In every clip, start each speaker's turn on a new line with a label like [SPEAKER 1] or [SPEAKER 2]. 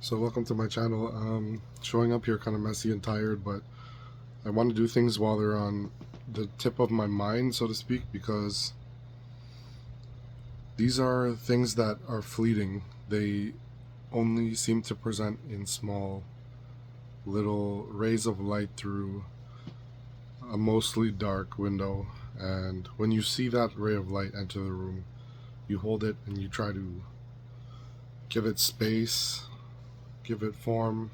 [SPEAKER 1] So welcome to my channel. Showing up here kind of messy and tired, but I want to do things while they're on the tip of my mind, so to speak, because these are things that are fleeting. They only seem to present in small little rays of light through a mostly dark window. And when you see that ray of light enter the room, you hold it and you try to give it space, give it form,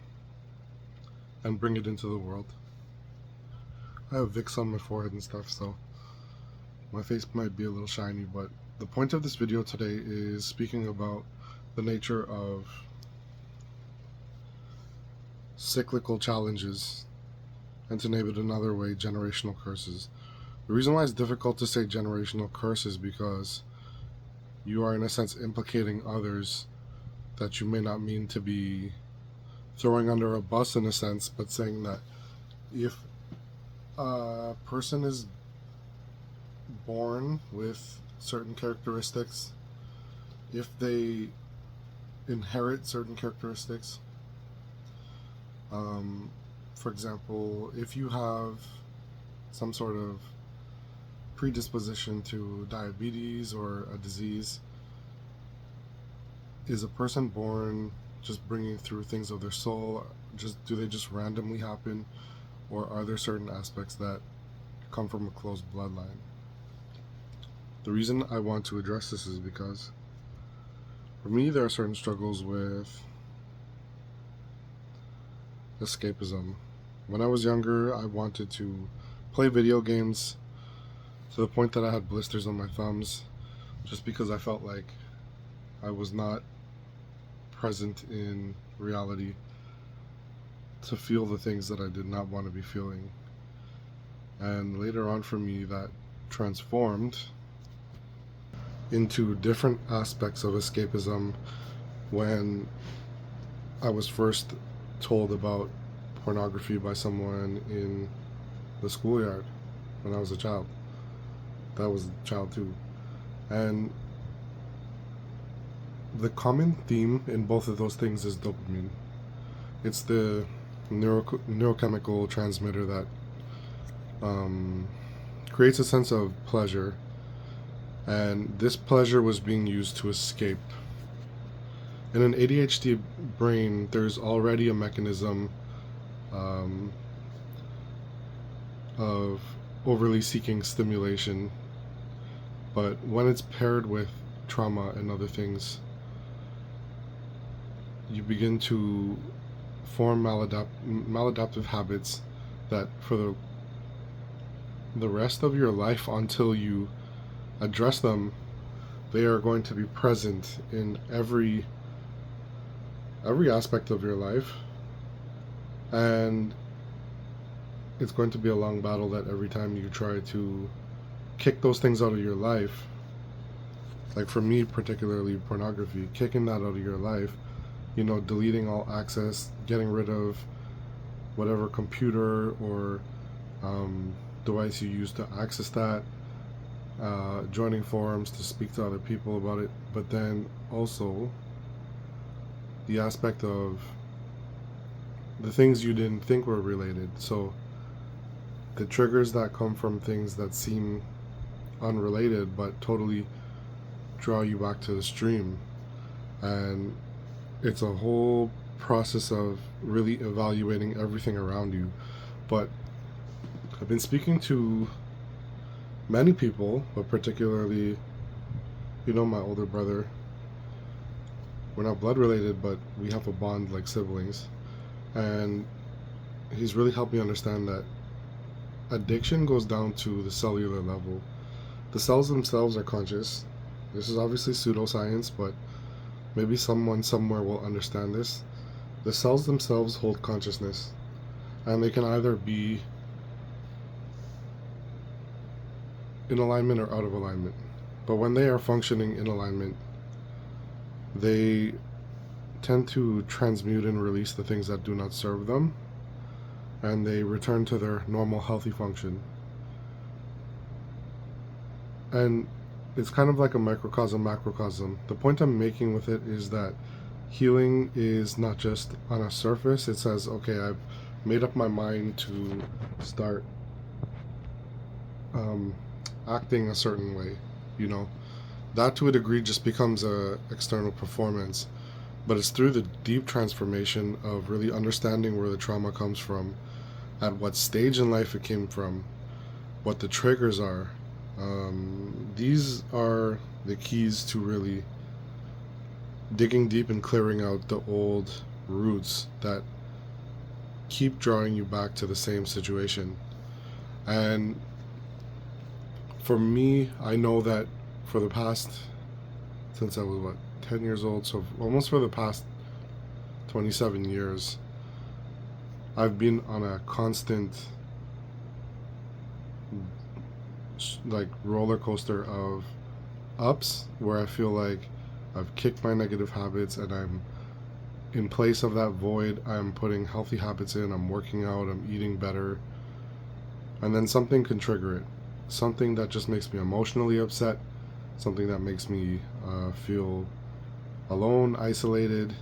[SPEAKER 1] and bring it into the world. I have Vicks on my forehead and stuff, so my face might be a little shiny, but the point of this video today is speaking about the nature of cyclical challenges, and to name it another way, generational curses. The reason why it's difficult to say generational curse is because you are in a sense implicating others that you may not mean to be throwing under a bus in a sense, but saying that if a person is born with certain characteristics, if they inherit certain characteristics, for example, if you have some sort of predisposition to diabetes or a disease, is a person born just bringing through things of their soul? Do they just randomly happen, or are there certain aspects that come from a close bloodline? The reason I want to address this is because for me there are certain struggles with escapism. When I was younger, I wanted to play video games to the point that I had blisters on my thumbs, just because I felt like I was not present in reality to feel the things that I did not want to be feeling. And later on for me, that transformed into different aspects of escapism when I was first told about pornography by someone in the schoolyard when I was a child. That was a child too. And the common theme in both of those things is dopamine. It's the neurochemical transmitter that creates a sense of pleasure, and this pleasure was being used to escape. In an ADHD brain, there's already a mechanism of overly seeking stimulation, but when it's paired with trauma and other things, you begin to form maladaptive habits that for the rest of your life, until you address them, they are going to be present in every aspect of your life. And it's going to be a long battle that every time you try to kick those things out of your life, like for me particularly pornography, kicking that out of your life, deleting all access, getting rid of whatever computer or device you use to access that, joining forums to speak to other people about it, but then also the aspect of the things you didn't think were related. So the triggers that come from things that seem unrelated but totally draw you back to the stream. And it's a whole process of really evaluating everything around you. But I've been speaking to many people, but particularly, my older brother. We're not blood related, but we have a bond like siblings. And he's really helped me understand that addiction goes down to the cellular level. The cells themselves are conscious. This is obviously pseudoscience, but maybe someone somewhere will understand this. The cells themselves hold consciousness, and they can either be in alignment or out of alignment. But when they are functioning in alignment, they tend to transmute and release the things that do not serve them, and they return to their normal healthy function. And it's kind of like a microcosm, macrocosm. The point I'm making with it is that healing is not just on a surface. It says, okay, I've made up my mind to start um, acting a certain way. You know, that to a degree just becomes a external performance. But it's through the deep transformation of really understanding where the trauma comes from, at what stage in life it came from, what the triggers are. These are the keys to really digging deep and clearing out the old roots that keep drawing you back to the same situation. And for me, I know that for the past, since I was 10 years old, so almost for the past 27 years, I've been on a constant like roller coaster of ups where I feel like I've kicked my negative habits and I'm in place of that void. I'm putting healthy habits in, I'm working out, I'm eating better, and then something can trigger it. Something that just makes me emotionally upset, something that makes me feel alone, isolated,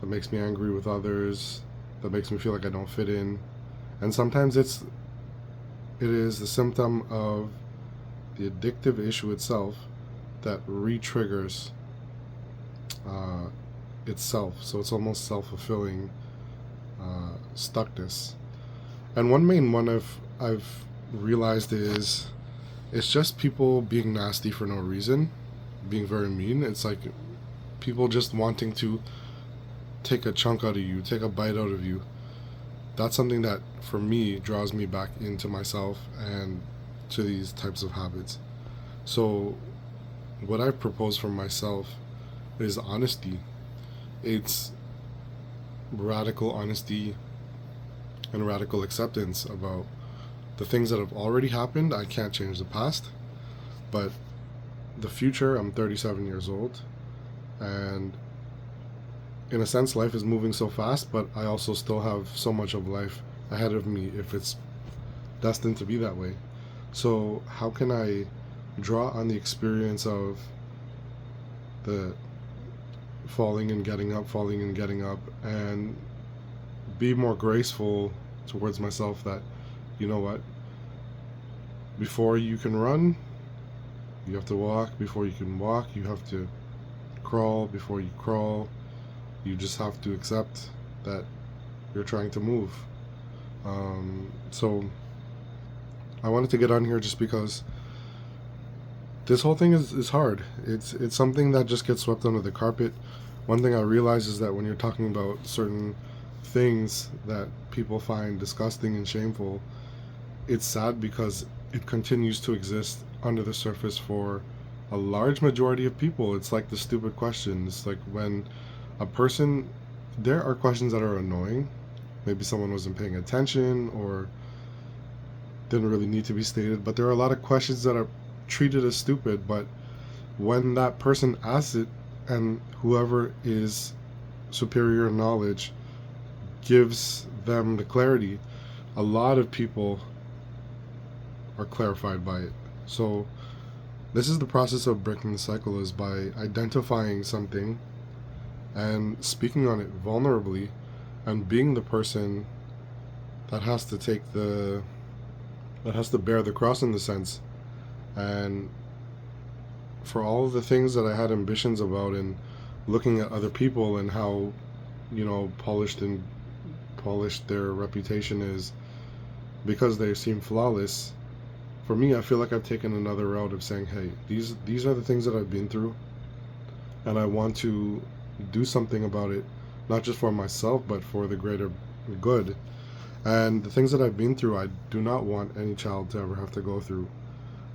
[SPEAKER 1] that makes me angry with others, that makes me feel like I don't fit in. And sometimes it is the symptom of the addictive issue itself that re-triggers itself. So it's almost self-fulfilling stuckness. And one main one I've realized is it's just people being nasty for no reason, being very mean. It's like people just wanting to take a chunk out of you, take a bite out of you. That's something that for me draws me back into myself and to these types of habits. So what I propose for myself is honesty. It's radical honesty and radical acceptance about the things that have already happened. I can't change the past, but the future, I'm 37 years old, and in a sense life is moving so fast, but I also still have so much of life ahead of me if it's destined to be that way. So how can I draw on the experience of the falling and getting up, and be more graceful towards myself that, you know what, before you can run, you have to walk. Before you can walk, you have to crawl. Before you crawl, you just have to accept that you're trying to move. So I wanted to get on here just because this whole thing is hard. It's something that just gets swept under the carpet. One thing I realize is that when you're talking about certain things that people find disgusting and shameful, it's sad because it continues to exist under the surface for a large majority of people. It's like the stupid questions. Like when a person, there are questions that are annoying. Maybe someone wasn't paying attention or didn't really need to be stated, but there are a lot of questions that are treated as stupid. But when that person asks it, and whoever is superior in knowledge gives them the clarity, a lot of people are clarified by it. So this is the process of breaking the cycle, is by identifying something and speaking on it vulnerably and being the person that has to bear the cross in the sense. And for all of the things that I had ambitions about, and looking at other people and how, polished their reputation is because they seem flawless, for me, I feel like I've taken another route of saying, hey, these are the things that I've been through, and I want to do something about it, not just for myself, but for the greater good. And the things that I've been through, I do not want any child to ever have to go through.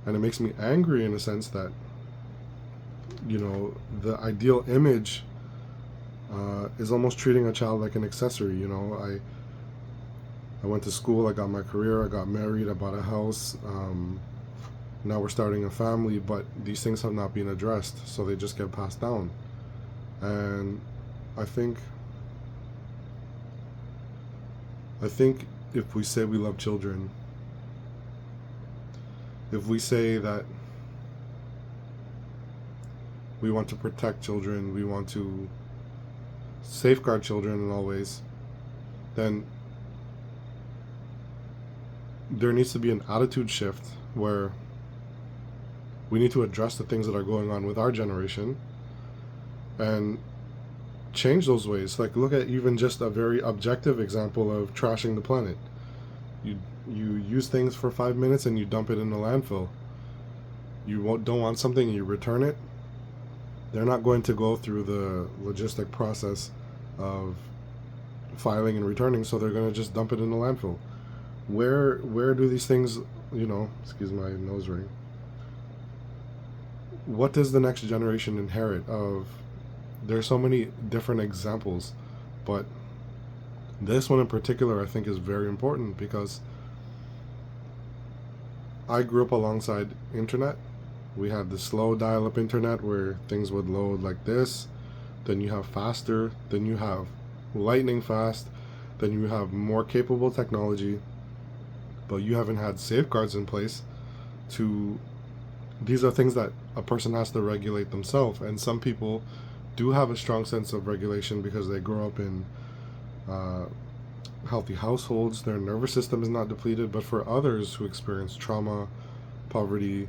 [SPEAKER 1] And it makes me angry in a sense that, the ideal image is almost treating a child like an accessory. I went to school, I got my career, I got married, I bought a house. Now we're starting a family, but these things have not been addressed, so they just get passed down. And I think if we say we love children, if we say that we want to protect children, we want to safeguard children in all ways, then there needs to be an attitude shift where we need to address the things that are going on with our generation and change those ways. Like, look at even just a very objective example of trashing the planet. You use things for 5 minutes and you dump it in the landfill. You don't want something and you return it. They're not going to go through the logistic process of filing and returning, so they're going to just dump it in the landfill. Where do these things, excuse my nose ring, what does the next generation inherit of? There's so many different examples, but this one in particular I think is very important because I grew up alongside internet. We had the slow dial-up internet where things would load like this, then you have faster, then you have lightning fast, then you have more capable technology, but you haven't had safeguards in place to. These are things that a person has to regulate themselves, and some people do have a strong sense of regulation because they grow up in healthy households. Their nervous system is not depleted. But for others who experience trauma, poverty,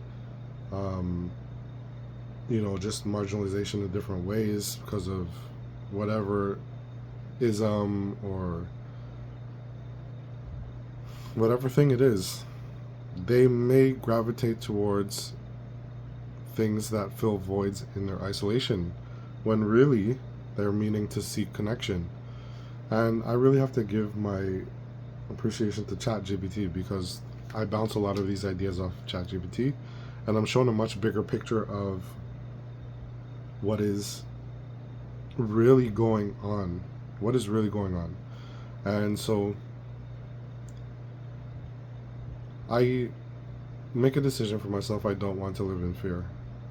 [SPEAKER 1] just marginalization in different ways because of whatever ism or whatever thing it is, they may gravitate towards things that fill voids in their isolation when really they're meaning to seek connection. And I really have to give my appreciation to ChatGPT because I bounce a lot of these ideas off ChatGPT, and I'm shown a much bigger picture of what is really going on. What is really going on. And so I make a decision for myself. I don't want to live in fear.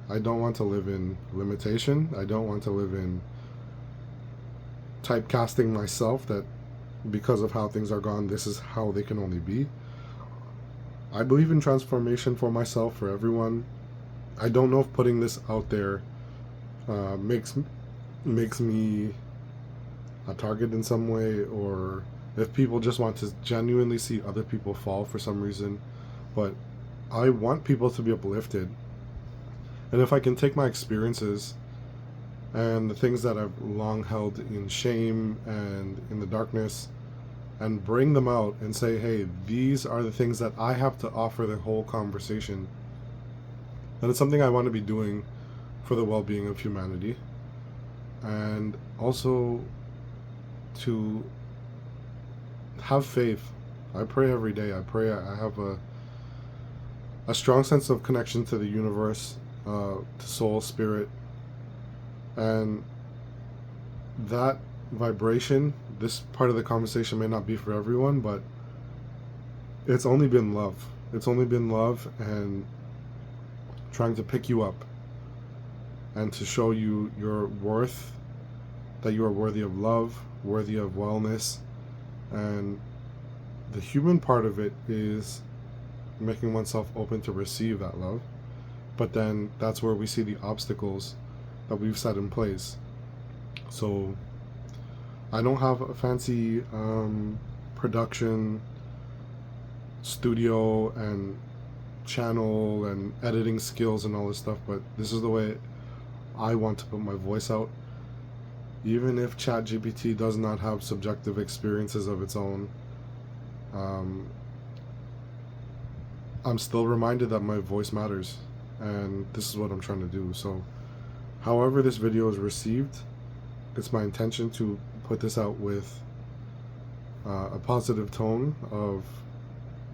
[SPEAKER 1] I don't want to live in limitation. I don't want to live in typecasting myself that because of how things are gone, this is how they can only be. I believe in transformation for myself, for everyone. I don't know if putting this out there makes me a target in some way, or if people just want to genuinely see other people fall for some reason. But I want people to be uplifted. And if I can take my experiences and the things that I've long held in shame and in the darkness and bring them out and say, hey, these are the things that I have to offer the whole conversation, then it's something I want to be doing for the well-being of humanity. And also to have faith. I pray every day. I pray I have a strong sense of connection to the universe, to soul, spirit, and that vibration. This part of the conversation may not be for everyone, but it's only been love. It's only been love and trying to pick you up and to show you your worth, that you are worthy of love, worthy of wellness. And the human part of it is making oneself open to receive that love. But then that's where we see the obstacles that we've set in place. So I don't have a fancy production studio and channel and editing skills and all this stuff, but this is the way I want to put my voice out. Even if ChatGPT does not have subjective experiences of its own, I'm still reminded that my voice matters, and this is what I'm trying to do. So however this video is received, it's my intention to put this out with a positive tone of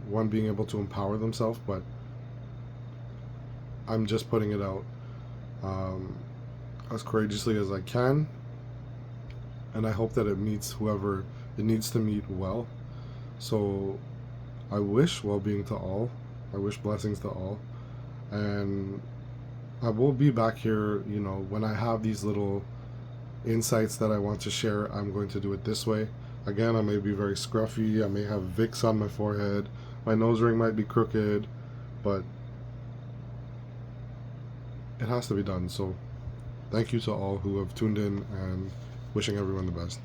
[SPEAKER 1] one being able to empower themselves, but I'm just putting it out as courageously as I can, and I hope that it meets whoever it needs to meet well. So I wish well-being to all. I wish blessings to all, and I will be back here, when I have these little insights that I want to share. I'm going to do it this way. Again, I may be very scruffy, I may have Vicks on my forehead, my nose ring might be crooked, but it has to be done. So thank you to all who have tuned in and Wishing everyone the best.